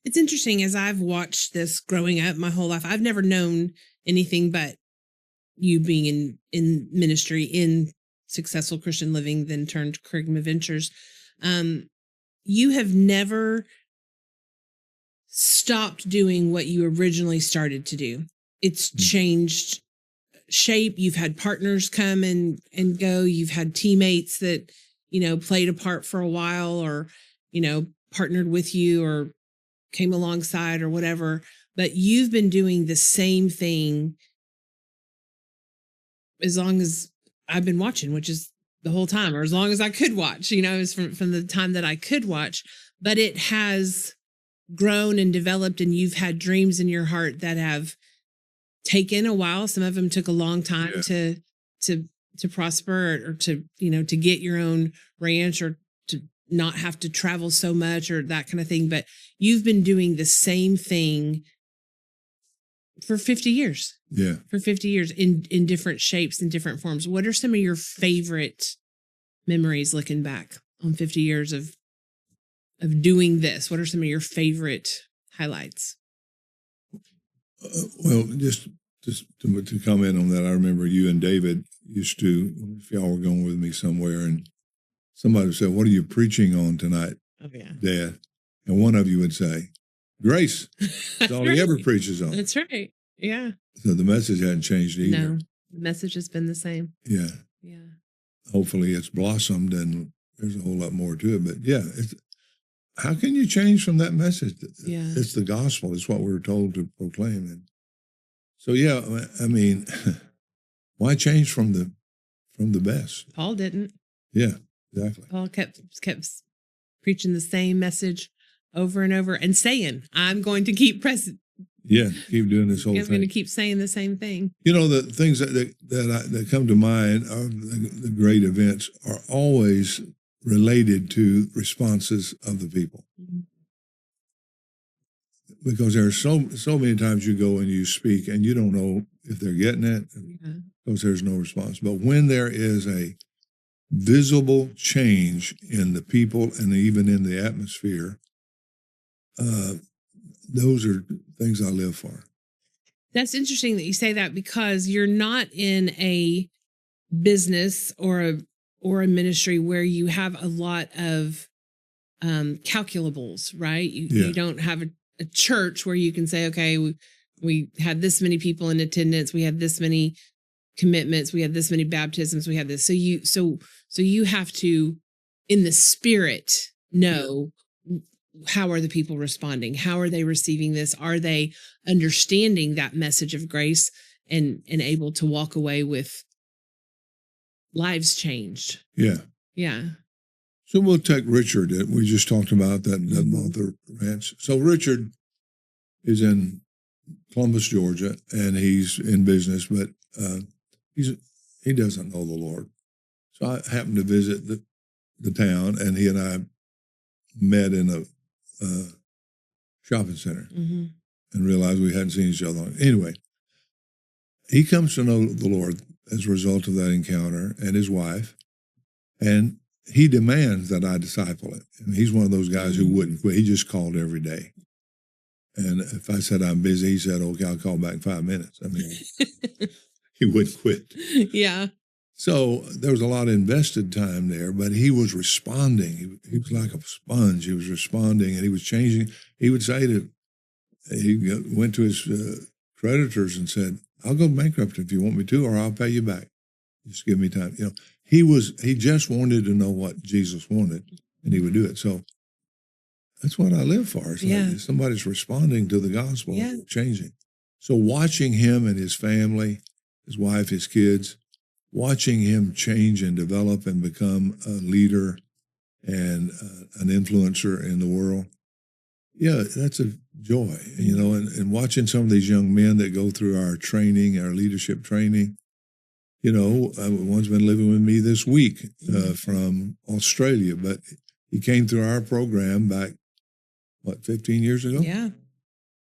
It's interesting as I've watched this growing up my whole life. I've never known anything but you being in ministry in successful Christian living, then turned Kerygma Ventures. Um, you have never stopped doing what you originally started to do. It's changed shape. You've had partners come and go. You've had teammates that, played a part for a while or, partnered with you or came alongside or whatever. But you've been doing the same thing as long as I've been watching, which is the whole time, or as long as I could watch, it was from the time that I could watch. But it has grown and developed, and you've had dreams in your heart that have taken a while. Some of them took a long time to prosper or to, to get your own ranch or to not have to travel so much or that kind of thing. But you've been doing the same thing for 50 years. Yeah. For 50 years in different shapes and different forms. What are some of your favorite memories looking back on 50 years of doing this? What are some of your favorite highlights? Well, just to comment on that, I remember you and David used to, if y'all were going with me somewhere, and somebody said, "What are you preaching on tonight, Dad?" And one of you would say, "Grace." That's all he ever preaches on. That's right. Yeah. So the message hadn't changed either. No, the message has been the same. Yeah. Yeah. Hopefully it's blossomed and there's a whole lot more to it. But yeah, how can you change from that message? Yeah. It's the gospel. It's what we're told to proclaim. And so, yeah, I mean, why change from the best? Paul didn't. Yeah, exactly. Paul kept preaching the same message over and over and saying, "I'm going to keep pressing." Yeah, keep doing this whole thing. I'm going to keep saying the same thing. The things that come to mind are the great events are always related to responses of the people. Mm-hmm. Because there are so many times you go and you speak and you don't know if they're getting it because there's no response. But when there is a visible change in the people and even in the atmosphere, those are things I live for. That's interesting that you say that, because you're not in a business or a ministry where you have a lot of calculables, right? You don't have a church where you can say, okay, we had this many people in attendance, we had this many commitments, we had this many baptisms, we had this. So you have to, in the spirit, know how are the people responding? How are they receiving this? Are they understanding that message of grace and able to walk away with lives changed? Yeah. Yeah. So we'll take Richard. We just talked about that Mother Ranch. So Richard is in Columbus, Georgia, and he's in business, but he doesn't know the Lord. So I happened to visit the town, and he and I met in a shopping center and realized we hadn't seen each other. Anyway, he comes to know the Lord as a result of that encounter, and his wife, and he demands that I disciple him. And he's one of those guys who wouldn't quit. He just called every day. And if I said I'm busy, he said, "Okay, I'll call back in 5 minutes." I mean, he wouldn't quit. Yeah. So there was a lot of invested time there, but he was responding. He was like a sponge. He was responding, and he was changing. He would say he went to his creditors and said, "I'll go bankrupt if you want me to, or I'll pay you back. Just give me time." He just wanted to know what Jesus wanted, and he would do it. So that's what I live for. It's like somebody's responding to the gospel, changing. So watching him and his family, his wife, his kids, watching him change and develop and become a leader and an influencer in the world, that's a joy, and watching some of these young men that go through our training, our leadership training. One's been living with me this week from Australia, but he came through our program back, 15 years ago? Yeah.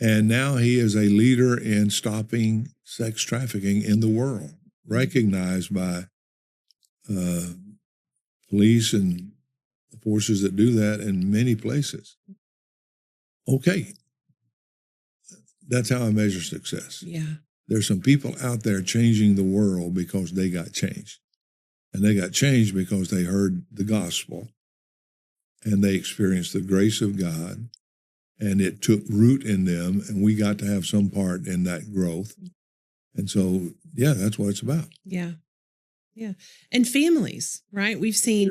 And now he is a leader in stopping sex trafficking in the world, recognized by police and the forces that do that in many places. okay, that's how I measure success. Yeah. There's some people out there changing the world because they got changed. And they got changed because they heard the gospel and they experienced the grace of God, and it took root in them, and we got to have some part in that growth. And so, yeah, that's what it's about. Yeah. Yeah. And families, right? We've seen,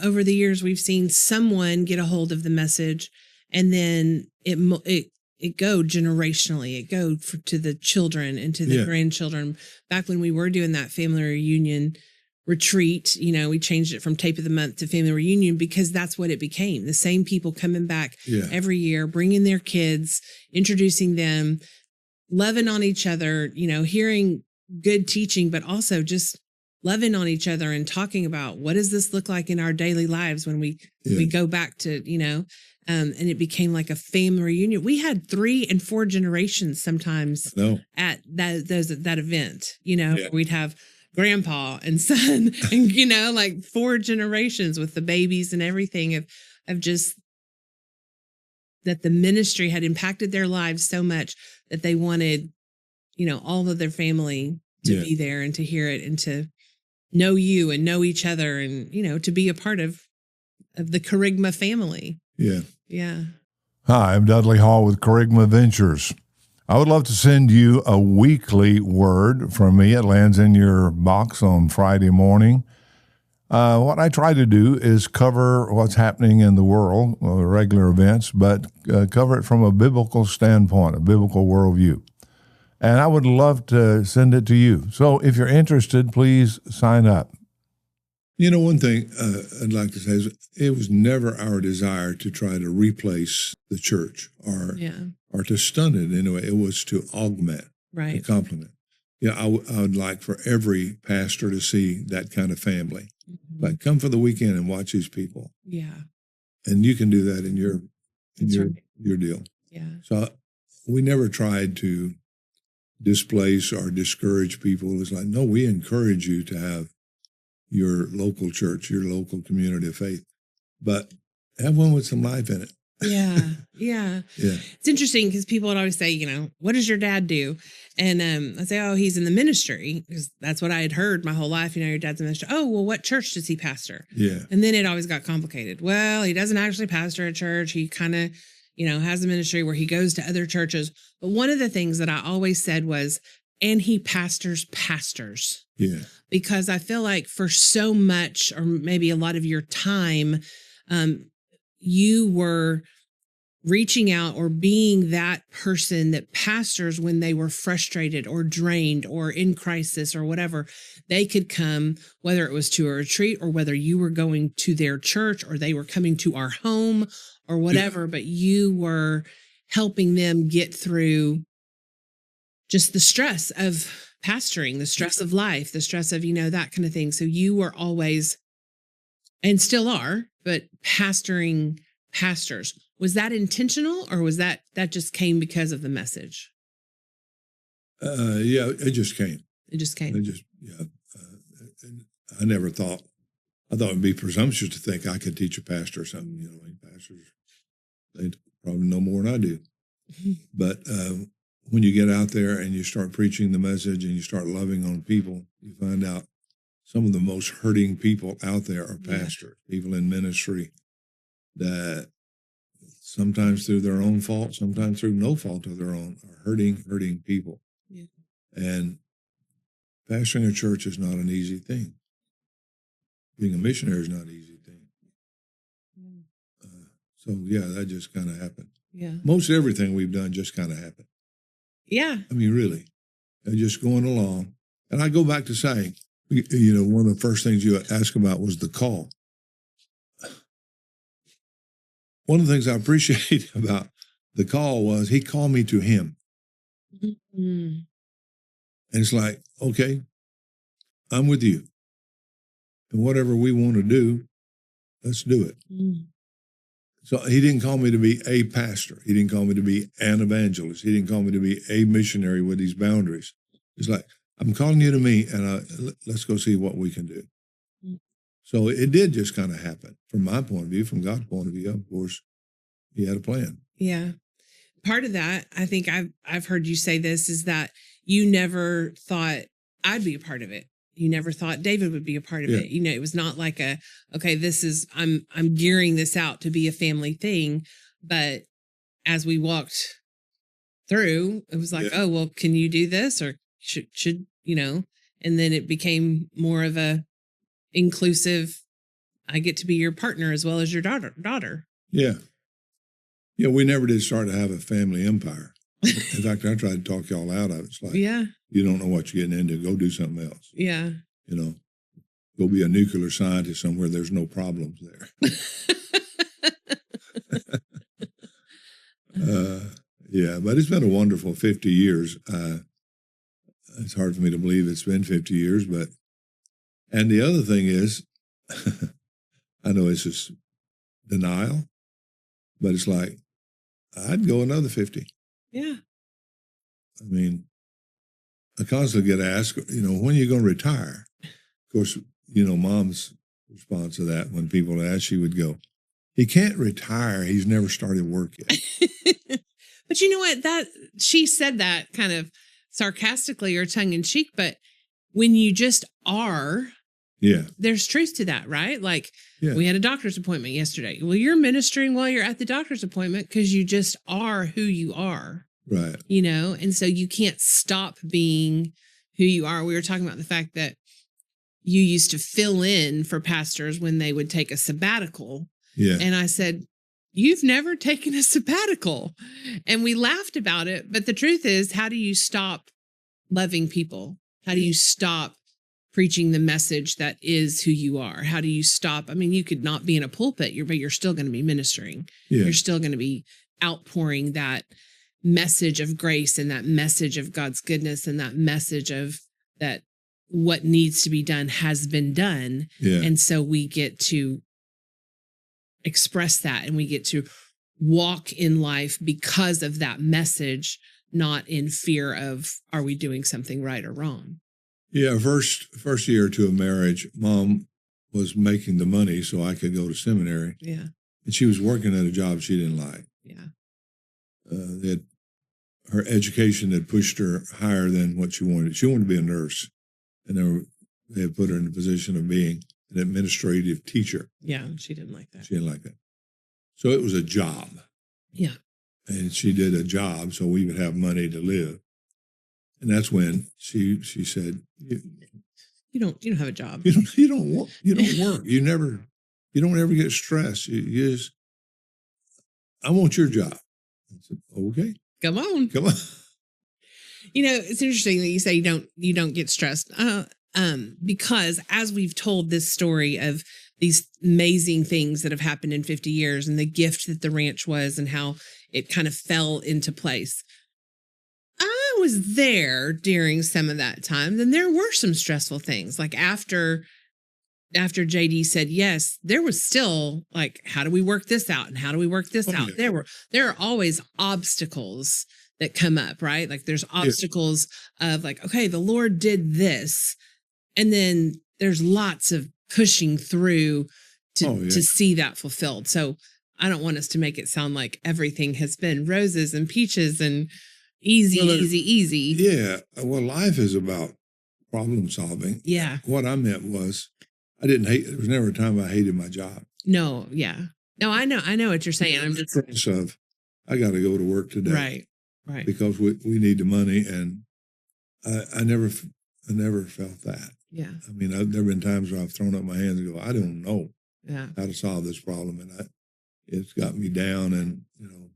over the years, we've seen someone get a hold of the message, and then it go generationally. It go to the children and to the grandchildren. Back when we were doing that family reunion retreat, we changed it from tape of the month to family reunion because that's what it became. The same people coming back every year, bringing their kids, introducing them, loving on each other, hearing good teaching, but also just loving on each other and talking about what does this look like in our daily lives when we go back to, and it became like a family reunion. We had 3 and 4 generations sometimes at that event, we'd have grandpa and son and, like 4 generations with the babies and everything of just that the ministry had impacted their lives so much that they wanted, all of their family to be there and to hear it and to know you and know each other and, to be a part of the Kerygma family. Yeah. Yeah. Hi, I'm Dudley Hall with Kerygma Ventures. I would love to send you a weekly word from me. It lands in your box on Friday morning. What I try to do is cover what's happening in the world, regular events, but cover it from a biblical standpoint, a biblical worldview. And I would love to send it to you. So if you're interested, please sign up. One thing I'd like to say is it was never our desire to try to replace the church or to stun it in a way. It was to augment, to complement. I would like for every pastor to see that kind of family. Mm-hmm. Like, come for the weekend and watch these people. Yeah. And you can do that in your deal. Yeah. So we never tried to displace or discourage people. It's like, no, we encourage you to have your local church, your local community of faith, but have one with some life in it. Yeah. Yeah. Yeah. It's interesting because people would always say, what does your dad do? And I say, oh, he's in the ministry, because that's what I had heard my whole life. Your dad's in the ministry. Oh, well, what church does he pastor? Yeah. And then it always got complicated. Well, he doesn't actually pastor a church. He kind of, has a ministry where he goes to other churches. But one of the things that I always said was, and he pastors pastors. Yeah. Because I feel like for so much, or maybe a lot of your time, you were reaching out or being that person that pastors, when they were frustrated or drained or in crisis or whatever, they could come, whether it was to a retreat or whether you were going to their church or they were coming to our home or whatever, but you were helping them get through just the stress of pastoring, the stress of life, the stress of, that kind of thing. So you were always, and still are, but pastoring pastors. Was that intentional, or was that just came because of the message? Yeah, it just came. It just came. I never thought, I thought it'd be presumptuous to think I could teach a pastor or something. Pastors, they probably know more than I do. But when you get out there and you start preaching the message and you start loving on people, you find out some of the most hurting people out there are pastors, people in ministry that sometimes through their own fault, sometimes through no fault of their own, are hurting people. Yeah. And pastoring a church is not an easy thing. Being a missionary is not an easy thing. So that just kind of happened. Yeah. Most everything we've done just kind of happened. Yeah. I mean, really, just going along. And I go back to saying, one of the first things you asked about was the call. One of the things I appreciate about the call was he called me to him. Mm-hmm. And it's like, okay, I'm with you. And whatever we want to do, let's do it. Mm. So he didn't call me to be a pastor. He didn't call me to be an evangelist. He didn't call me to be a missionary with these boundaries. It's like, I'm calling you to me, and let's go see what we can do. Mm. So it did just kind of happen from my point of view, from God's point of view, of course. He had a plan. Yeah. Part of that, I think I've heard you say this, is that you never thought I'd be a part of it. You never thought David would be a part of Yeah. it. You know, it was not like okay, this is I'm gearing this out to be a family thing. But as we walked through, it was like, Yeah. oh, well, can you do this? Or should, you know, and then it became more of a inclusive, I get to be your partner as well as your daughter. Yeah. Yeah, we never did start to have a family empire. In fact, I tried to talk y'all out of it. It's like, Yeah. you don't know what you're getting into. Go do something else. Yeah. You know, go be a nuclear scientist somewhere there's no problems there. Yeah, but it's been a wonderful 50 years. It's hard for me to believe it's been 50 years, but, and the other thing is, I know it's just denial, but it's like, I'd go another 50. Yeah. I mean, I constantly get asked, you know, when are you going to retire? Of course, you know, Mom's response to that when people ask, she would go, he can't retire. He's never started work yet. But you know what? That she said that kind of sarcastically or tongue in cheek, but when you just are, Yeah. there's truth to that, right? Like Yeah. we had a doctor's appointment yesterday. Well, you're ministering while you're at the doctor's appointment because you just are who you are, Right. you know? And so you can't stop being who you are. We were talking about the fact that you used to fill in for pastors when they would take a sabbatical. Yeah. And I said, you've never taken a sabbatical. And we laughed about it. But the truth is, how do you stop loving people? How do you stop preaching the message that is who you are? How do you stop? I mean, you could not be in a pulpit, but you're still going to be ministering. Yeah. You're still going to be outpouring that message of grace and that message of God's goodness and that message of that what needs to be done has been done. Yeah. And so we get to express that and we get to walk in life because of that message, not in fear of, are we doing something right or wrong? Yeah. First year or two of marriage, Mom was making the money so I could go to seminary. Yeah. And she was working at a job she didn't like. Yeah. Her education had pushed her higher than what she wanted. She wanted to be a nurse. And they had put her in the position of being an administrative teacher. Yeah. She didn't like that. She didn't like that. So it was a job. Yeah. And she did a job so we would have money to live. And that's when she said, You don't have a job. you don't work. You don't ever get stressed. You just, I want your job. I said, okay, Come on. come on. You know, it's interesting that you say you don't get stressed. Because as we've told this story of these amazing things that have happened in 50 years and the gift that the ranch was and how it kind of fell into place. I was there during some of that time. Then there were some stressful things. Like after JD said yes, there was still like, how do we work this out? And how do we work this out? Yeah. There are always obstacles that come up, right? Like there's obstacles of like, okay, the Lord did this. And then there's lots of pushing through to see that fulfilled. So I don't want us to make it sound like everything has been roses and peaches and easy. Yeah. Well, life is about problem solving. Yeah. What I meant was there was never a time I hated my job. No. Yeah. No, I know what you're saying. I'm just stress of, I got to go to work today. Right. Because we need the money. And I never felt that. Yeah. I mean, there have been times where I've thrown up my hands and go, I don't know Yeah. how to solve this problem. And it's got me down and, you know,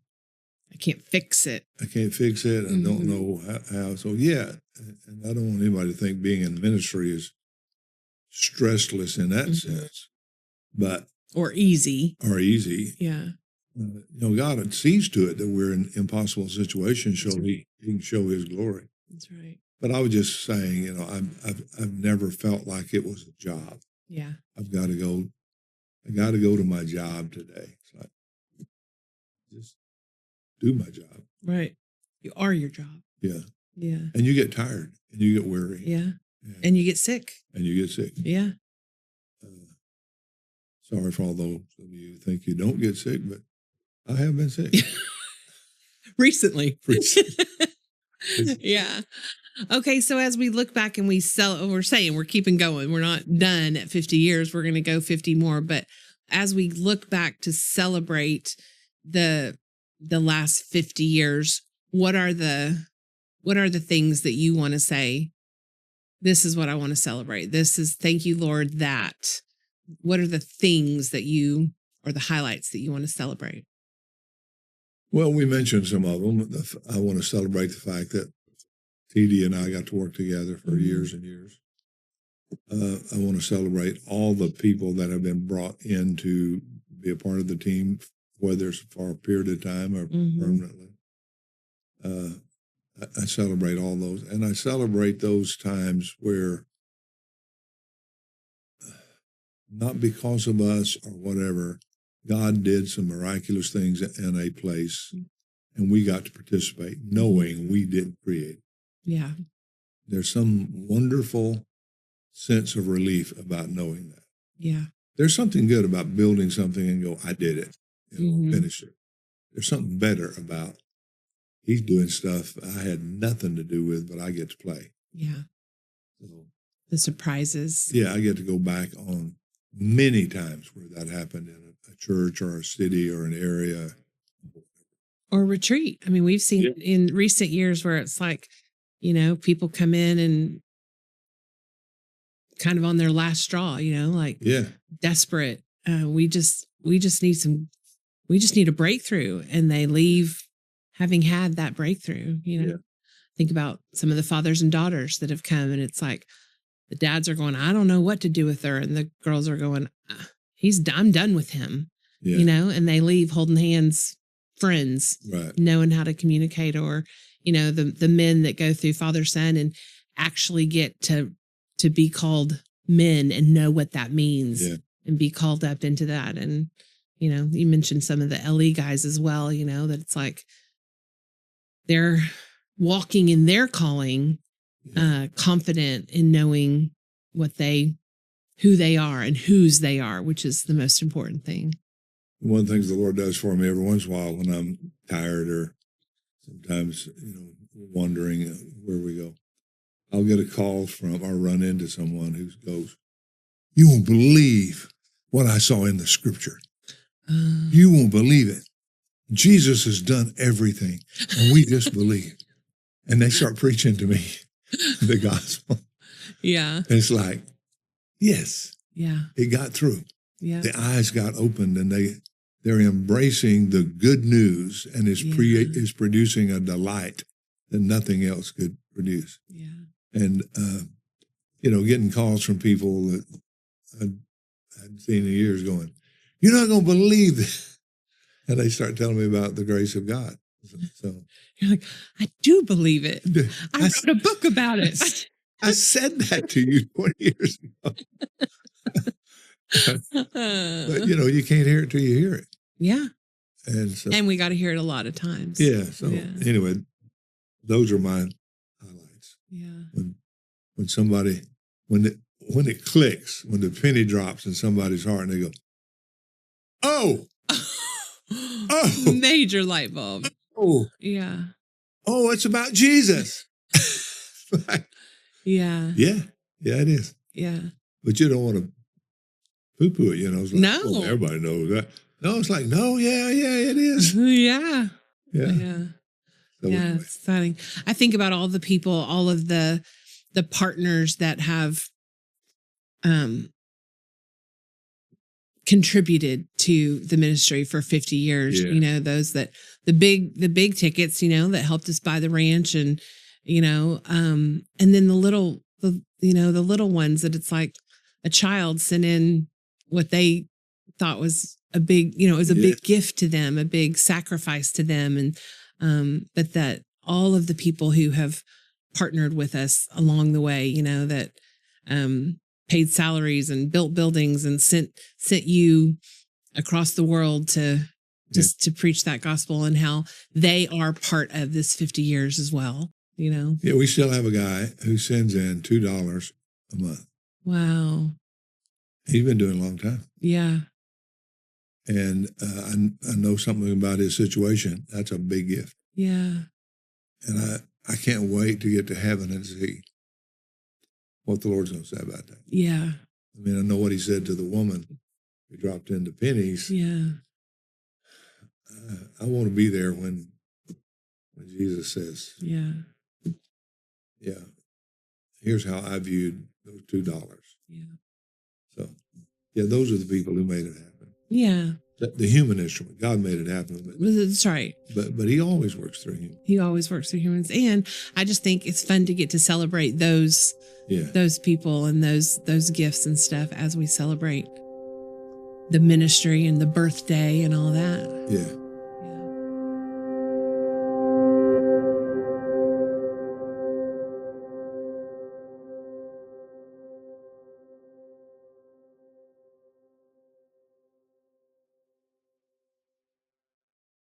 I can't fix it. I can't fix it. I don't know how. So, yeah. And I don't want anybody to think being in ministry is stressless in that sense, but. Or easy. Yeah. You know, God sees to it that we're in impossible situations so he can show his glory. That's right. But I was just saying, you know, I've never felt like it was a job. Yeah. I got to go to my job today. It's like, just do my job. Right. You are your job. Yeah. Yeah. And you get tired and you get weary. Yeah. And you get sick. And you get sick. Yeah. Sorry for all those of you who think you don't get sick, but I have been sick. Recently. Recently. Yeah. Okay, so as we look back and we're saying we're keeping going. We're not done at 50 years. We're going to go 50 more. But as we look back to celebrate the last 50 years, what are the things that you want to say? This is what I want to celebrate. This is thank you, Lord, that. What are the things that or the highlights that you want to celebrate? Well, we mentioned some of them. I want to celebrate the fact that TD and I got to work together for years and years. I want to celebrate all the people that have been brought in to be a part of the team, whether it's for a period of time or permanently. I celebrate all those. And I celebrate those times where, not because of us or whatever, God did some miraculous things in a place, and we got to participate, knowing we didn't create. Yeah. There's some wonderful sense of relief about knowing that. Yeah. There's something good about building something and go, I did it, finish it. There's something better about he's doing stuff I had nothing to do with, but I get to play. Yeah. So, the surprises. Yeah, I get to go back on many times where that happened in a church or a city or an area. Or retreat. I mean, we've seen in recent years where it's like, people come in and kind of on their last straw, like desperate. We just need a breakthrough, and they leave having had that breakthrough. Think about some of the fathers and daughters that have come, and it's like the dads are going, I don't know what to do with her, and the girls are going, I'm done with him. And they leave holding hands, friends, knowing how to communicate, or the men that go through father son and actually get to be called men and know what that means and be called up into that. And you mentioned some of the LE guys as well, that it's like they're walking in their calling, confident in knowing who they are and whose they are, which is the most important thing. One of the things the Lord does for me every once in a while when I'm tired or sometimes, wondering where we go, I'll get a call from or run into someone who goes, you won't believe what I saw in the scripture. You won't believe it. Jesus has done everything, and we just believe. And they start preaching to me the gospel. Yeah. And it's like, yes. Yeah. It got through. Yeah. The eyes got opened, and they're embracing the good news, and is producing a delight that nothing else could produce. Yeah. And, getting calls from people that I'd seen in years going, you're not going to believe this. And they start telling me about the grace of God. So you're like, I do believe it. I wrote a book about it. I said that to you 20 years ago. But, you can't hear it till you hear it. Yeah. And we got to hear it a lot of times. Yeah. So anyway, those are my highlights. Yeah. When somebody, when it clicks, when the penny drops in somebody's heart and they go, oh, major light bulb. Oh, yeah. Oh, it's about Jesus. Yeah. Yeah. Yeah, it is. Yeah. But you don't want to poo-poo it, It's like, no. Oh, everybody knows that. No, it's like, no, yeah, it is. Yeah. Yeah. Yeah. So anyway. It's exciting. I think about all the people, all of the partners that have contributed to the ministry for 50 years, those that the big tickets, that helped us buy the ranch, and, and then the little ones that it's like a child sent in what they thought was a big, it was a big gift to them, a big sacrifice to them. And, but that all of the people who have partnered with us along the way, that, paid salaries and built buildings and sent you across the world to preach that gospel, and how they are part of this 50 years as well, Yeah, we still have a guy who sends in $2 a month. Wow. He's been doing it a long time. Yeah. and I know something about his situation. That's a big gift. Yeah. And I can't wait to get to heaven and see what the Lord's going to say about that. Yeah. I mean, I know what he said to the woman who dropped into pennies. Yeah. I want to be there when Jesus says, Yeah. yeah, here's how I viewed those $2. Yeah. So, yeah, those are the people who made it happen. Yeah. The human instrument. God made it happen. That's right. But he always works through him. He always works through humans. And I just think it's fun to get to celebrate those people and those gifts and stuff as we celebrate the ministry and the birthday and all that. Yeah.